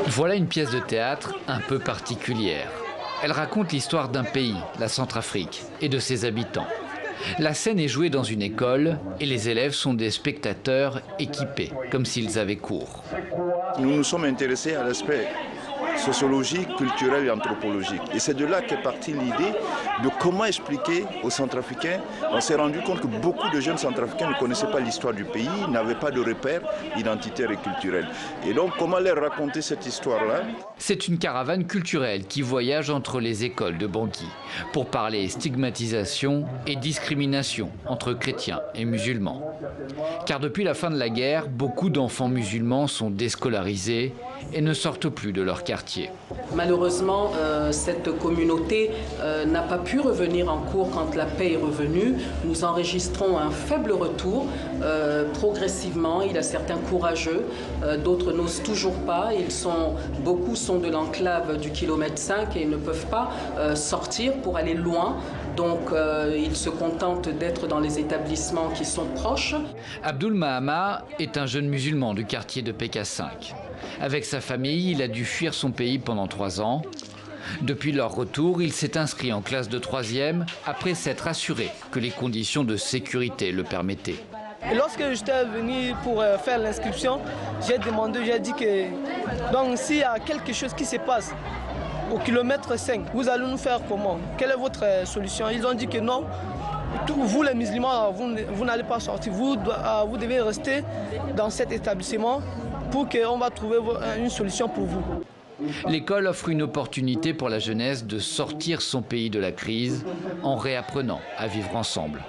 Voilà une pièce de théâtre un peu particulière. Elle raconte l'histoire d'un pays, la Centrafrique, et de ses habitants. La scène est jouée dans une école et les élèves sont des spectateurs équipés, comme s'ils avaient cours. Nous nous sommes intéressés à l'aspect sociologique, culturel et anthropologique. Et c'est de là qu'est partie l'idée de comment expliquer aux Centrafricains. On s'est rendu compte que beaucoup de jeunes Centrafricains ne connaissaient pas l'histoire du pays, n'avaient pas de repères identitaires et culturels. Et donc comment leur raconter cette histoire-là? C'est une caravane culturelle qui voyage entre les écoles de Bangui pour parler stigmatisation et discrimination entre chrétiens et musulmans. Car depuis la fin de la guerre, beaucoup d'enfants musulmans sont déscolarisés et ne sortent plus de leur quartier. Malheureusement, cette communauté n'a pas pu revenir en cours quand la paix est revenue. Nous enregistrons un faible retour progressivement. Il y a certains courageux, d'autres n'osent toujours pas. Beaucoup sont de l'enclave du kilomètre 5 et ne peuvent pas sortir pour aller loin. Donc ils se contentent d'être dans les établissements qui sont proches. Abdul Mahama est un jeune musulman du quartier de PK5. Avec sa famille, il a dû fuir son pays pendant 3 ans. Depuis leur retour, il s'est inscrit en classe de 3e après s'être assuré que les conditions de sécurité le permettaient. Et lorsque j'étais venu pour faire l'inscription, j'ai dit que donc s'il y a quelque chose qui se passe au kilomètre 5, vous allez nous faire comment? Quelle est votre solution? Ils ont dit que non, vous les musulmans, vous n'allez pas sortir, vous devez rester dans cet établissement pour qu'on va trouver une solution pour vous. L'école offre une opportunité pour la jeunesse de sortir son pays de la crise en réapprenant à vivre ensemble.